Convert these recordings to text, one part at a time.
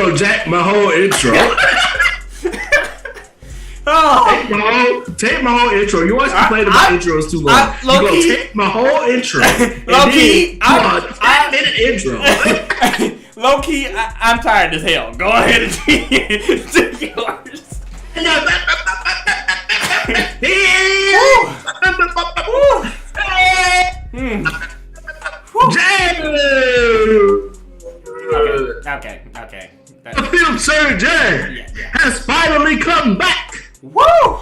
gonna jack my whole intro. Take my whole intro. You always complain about intros too long. You gonna take my whole intro. Low key, I'm 10-minute intro. Low key, I'm tired as hell. Go ahead and do yours. Okay. The film Sir Jay has finally come back. Woo!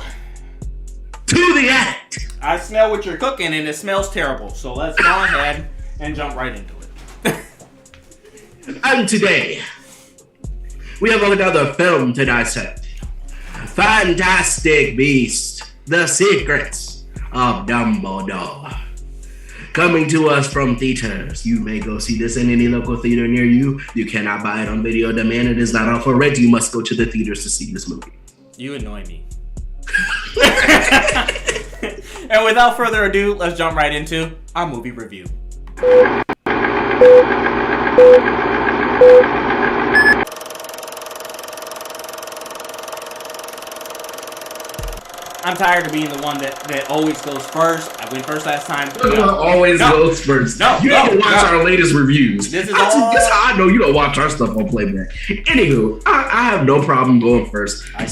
To the act. I smell what you're cooking and it smells terrible. So let's go ahead and jump right into it. And today, we have another film to dissect. Fantastic Beasts, The Secrets of Dumbledore. Coming to us from theaters. You may go see this in any local theater near you. You cannot buy it on video demand. It is not on for rent. You must go to the theaters to see this movie. You annoy me. And without further ado, let's jump right into our movie review. I'm tired of being the one that always goes first. I went first last time. Always goes first. You didn't watch our latest reviews. This is how I know you don't watch our stuff on playback. Anywho, I have no problem going first. I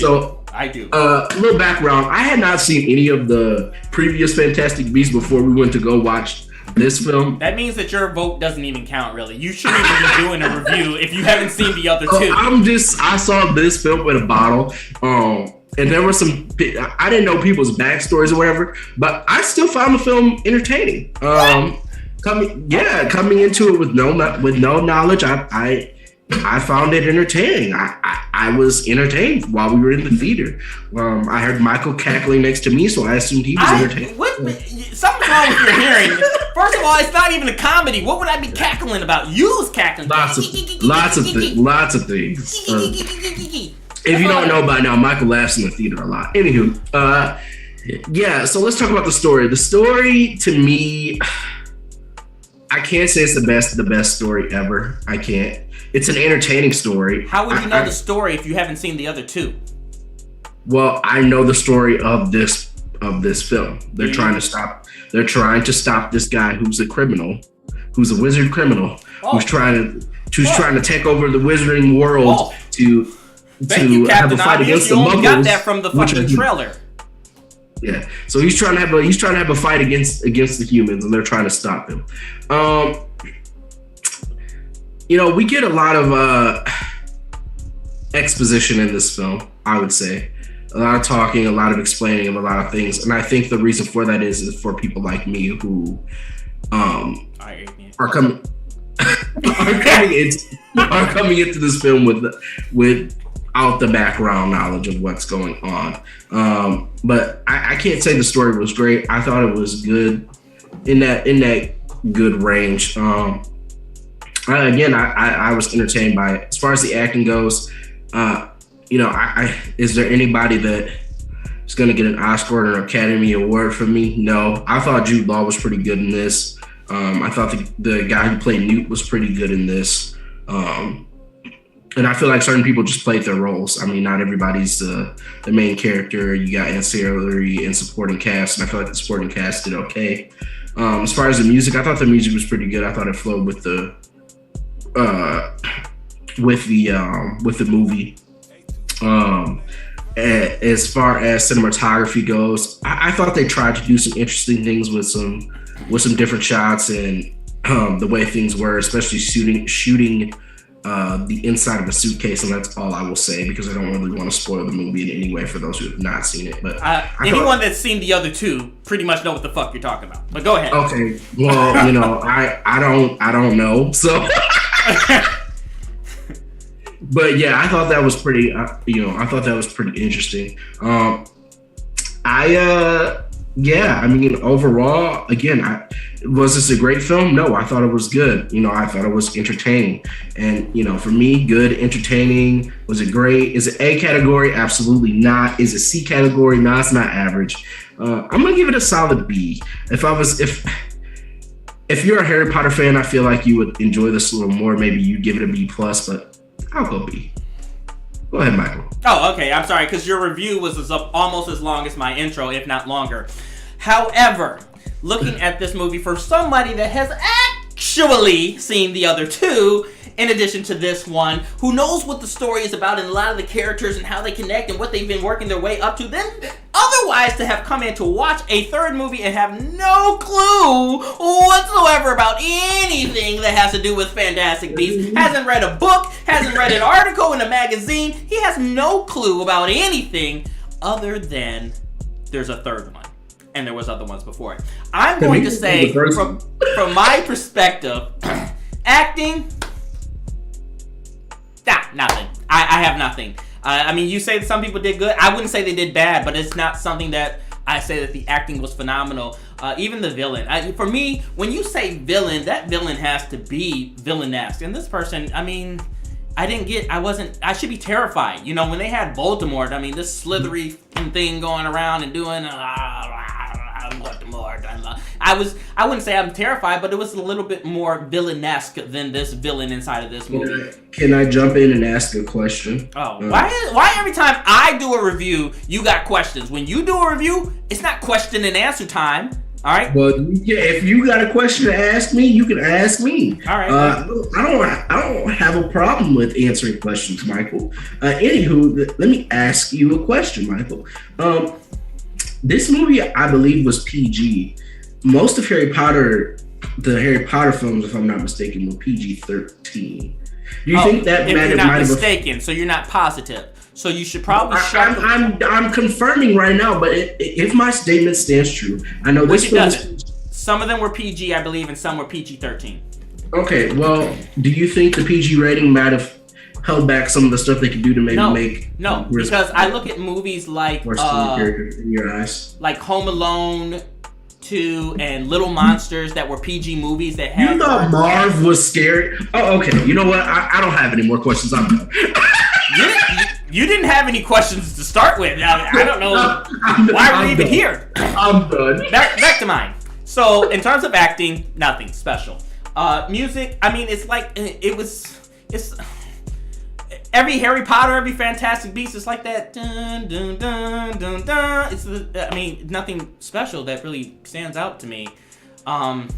do. A little background. I had not seen any of the previous Fantastic Beasts before we went to go watch this film. That means that your vote doesn't even count, really. You shouldn't even be doing a review if you haven't seen the other two. I saw this film with a bottle. And there was I didn't know people's backstories or whatever, but I still found the film entertaining. Coming into it with no knowledge, I found it entertaining. I was entertained while we were in the theater. I heard Michael cackling next to me, so I assumed he was entertained. Something's wrong with your hearing. First of all, it's not even a comedy. What would I be cackling about? You was cackling. Lots of things. If you don't know by now, Michael laughs in the theater a lot. Anywho, so let's talk about the story. The story, to me, I can't say it's the best story ever. I can't. It's an entertaining story. How would you know the story if you haven't seen the other two? Well, I know the story of this film. They're trying to stop this guy who's a criminal, who's a wizard criminal, who's trying to take over the wizarding world to have a fight against the Muggles. You got that from the fucking trailer. Yeah, so he's trying to have a fight against the humans, and they're trying to stop him. We get a lot of exposition in this film. I would say a lot of talking, a lot of explaining of a lot of things, and I think the reason for that is for people like me who are coming into this film without the background knowledge of what's going on. But I can't say the story was great. I thought it was good in that good range. I was entertained by it. As far as the acting goes, is there anybody that is going to get an Oscar or an Academy Award from me? No. I thought Jude Law was pretty good in this. I thought the guy who played Newt was pretty good in this. And I feel like certain people just played their roles. I mean, not everybody's the main character. You got ancillary and supporting cast, and I feel like the supporting cast did okay. As far as the music, I thought the music was pretty good. I thought it flowed with the movie. As far as cinematography goes, I thought they tried to do some interesting things with some different shots and the way things were, especially shooting the inside of a suitcase, and that's all I will say because I don't really want to spoil the movie in any way for those who have not seen it. But anyone that's seen the other two pretty much know what the fuck you're talking about. But go ahead. Okay. Well, I don't know. So, but yeah, I thought that was pretty. I thought that was pretty interesting. Overall, again, was this a great film? No, I thought it was good. I thought it was entertaining. And, for me, good, entertaining. Was it great? Is it A category? Absolutely not. Is it C category? No, it's not average. I'm going to give it a solid B. If you're a Harry Potter fan, I feel like you would enjoy this a little more. Maybe you'd give it a B+, but I'll go B. Go ahead, Michael. Oh, okay. I'm sorry, because your review was almost as long as my intro, if not longer. However, looking at this movie for somebody that has actually seen the other two, in addition to this one, who knows what the story is about and a lot of the characters and how they connect and what they've been working their way up to, then otherwise to have come in to watch a third movie and have no clue whatsoever about anything that has to do with Fantastic Beasts, hasn't read a book, hasn't read an article in a magazine, he has no clue about anything other than there's a third one. And there was other ones before it. I'm going to say, from my perspective, acting, nothing. I have nothing. I mean, you say that some people did good. I wouldn't say they did bad, but it's not something that I say that the acting was phenomenal. Even the villain. For me, when you say villain, that villain has to be villainesque. And this person, I mean, I should be terrified. You know, when they had Voldemort, I mean, this slithery thing going around and doing, I wouldn't say I'm terrified, but it was a little bit more villainesque than this villain inside of this movie. Can I jump in and ask a question? Oh, why every time I do a review, you got questions? When you do a review, it's not question and answer time. All right. Well, yeah, if you got a question to ask me, you can ask me. All right. I don't have a problem with answering questions, Michael. Anywho, let me ask you a question, Michael. This movie, I believe, was PG. Most of the Harry Potter films, if I'm not mistaken, were PG-13. Do you think that if you're not mistaken, so you're not positive? So you should probably I'm confirming right now, but if my statement stands true, I know this film some of them were PG, I believe, and some were PG-13. Okay, well, do you think the PG rating might have held back some of the stuff they could do to maybe No, because I look at movies like in your eyes, like Home Alone 2 and Little Monsters that were PG movies that had. You thought Marv was scary? Oh, okay. You know what? I don't have any more questions. I'm done. You didn't have any questions to start with. I don't know why we're even here. I'm done. Back to mine. So, in terms of acting, nothing special. Music, I mean, it's like, it's every Harry Potter, every Fantastic Beasts, it's like that dun dun dun dun dun. I mean, nothing special that really stands out to me. I'm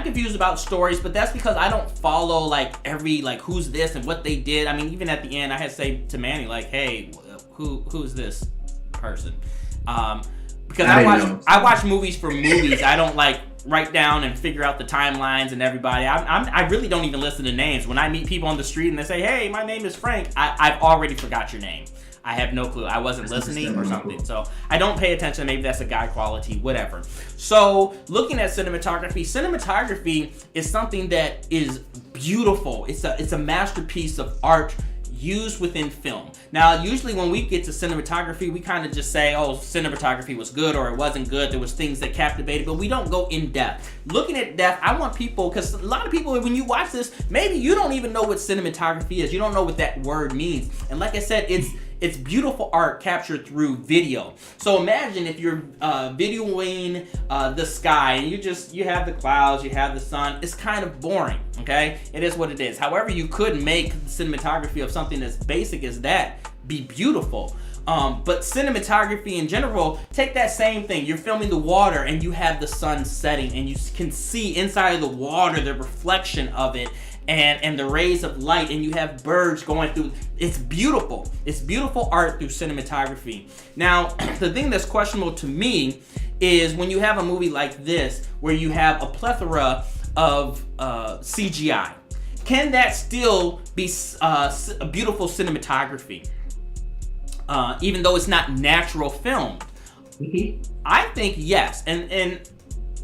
confused about stories, but that's because I don't follow like every who's this and what they did. I mean, even at the end, I had to say to Manny like, "Hey, who's this person?" Because I watch movies for movies. I don't write down and figure out the timelines and everybody. I really don't even listen to names. When I meet people on the street and they say, "Hey, my name is Frank," I've already forgot your name. I have no clue. I wasn't listening or something. So I don't pay attention. Maybe that's a guy quality, whatever. So looking at cinematography is something that is beautiful. It's a masterpiece of art used within film. Now, usually when we get to cinematography, we kind of just say, oh, cinematography was good or it wasn't good. There was things that captivated, but we don't go in depth. Looking at depth, I want people, because a lot of people, when you watch this, maybe you don't even know what cinematography is. You don't know what that word means. And like I said, it's beautiful art captured through video. So imagine if you're videoing the sky and you have the clouds, you have the sun. It's kind of boring, okay? It is what it is. However, you could make cinematography of something as basic as that be beautiful. But cinematography in general, take that same thing. You're filming the water and you have the sun setting and you can see inside of the water the reflection of it. And the rays of light, and you have birds going through. It's beautiful. It's beautiful art through cinematography. Now, the thing that's questionable to me is when you have a movie like this, where you have a plethora of CGI. Can that still be a beautiful cinematography, even though it's not natural filmed? Mm-hmm. I think yes, and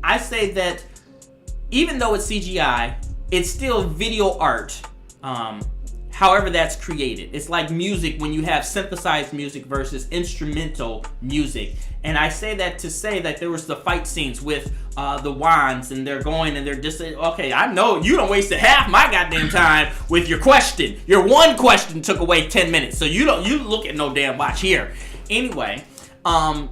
I say that even though it's CGI, it's still video art, however that's created. It's like music when you have synthesized music versus instrumental music. And I say that to say that there was the fight scenes with the wands and they're going and they're just, okay, I know you done wasted half my goddamn time with your question. Your one question took away 10 minutes. So you look at no damn watch here. Anyway,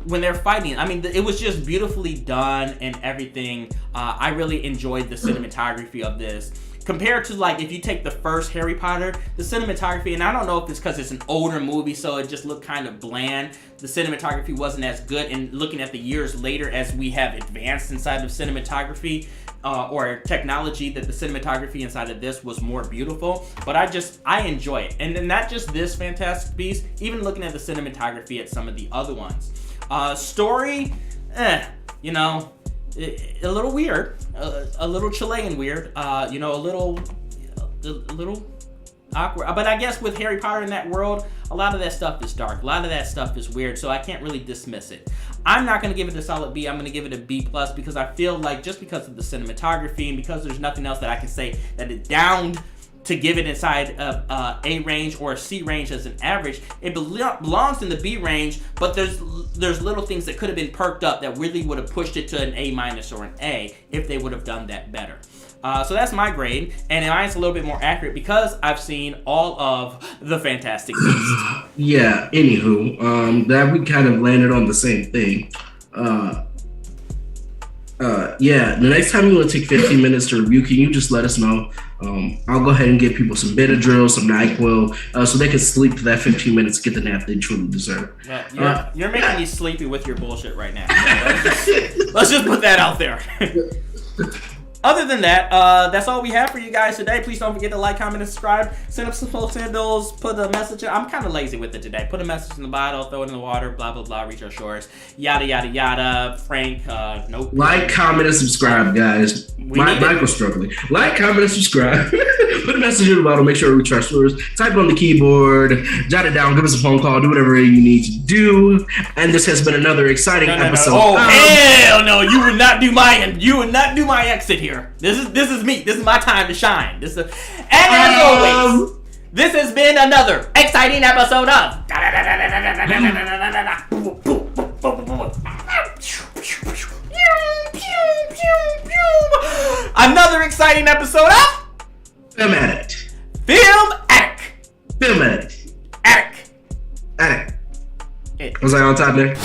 when they're fighting, I mean, it was just beautifully done and everything. I really enjoyed the cinematography of this. compared to like if you take the first Harry Potter, the cinematography, and I don't know if it's because it's an older movie, so it just looked kind of bland. The cinematography wasn't as good, and looking at the years later as we have advanced inside of cinematography or technology, that the cinematography inside of this was more beautiful. But I enjoy it, and then not just this Fantastic Beasts, even looking at the cinematography at some of the other ones. Story, you know, a little weird, a little Chilean weird, you know, a little awkward. But I guess with Harry Potter in that world, a lot of that stuff is dark. A lot of that stuff is weird, so I can't really dismiss it. I'm not going to give it a solid B. I'm going to give it a B+, because I feel like just because of the cinematography and because there's nothing else that I can say that it downed to give it inside of A range or a C range as an average. It belongs in the B range, but there's little things that could have been perked up that really would have pushed it to an A- or an A if they would have done that better. So that's my grade, and mine's a little bit more accurate because I've seen all of the Fantastic Beasts. Yeah, anywho, that we kind of landed on the same thing. Yeah, the next time you want to take 15 minutes to review, can you just let us know? I'll go ahead and give people some Benadryl, some NyQuil, so they can sleep for that 15 minutes, get the nap they truly deserve. Yeah, you're making me sleepy with your bullshit right now. Let's just put that out there. Other than that, that's all we have for you guys today. Please don't forget to like, comment, and subscribe. Send up some post handles. Put a message in. I'm kind of lazy with it today. Put a message in the bottle, throw it in the water, blah, blah, blah, reach our shores. Yada, yada, yada. Frank, nope. Like, comment, and subscribe, guys. Michael's struggling. Like, comment, and subscribe. Put a message in the bottle. Make sure to reach our stores. Type it on the keyboard. Jot it down. Give us a phone call. Do whatever you need to do. And this has been another exciting episode. Oh, hell no. You would not do my exit here. This is me. This is my time to shine. And as always, this has been another exciting episode of another exciting episode of Film Addict. Addict. Was I on top there?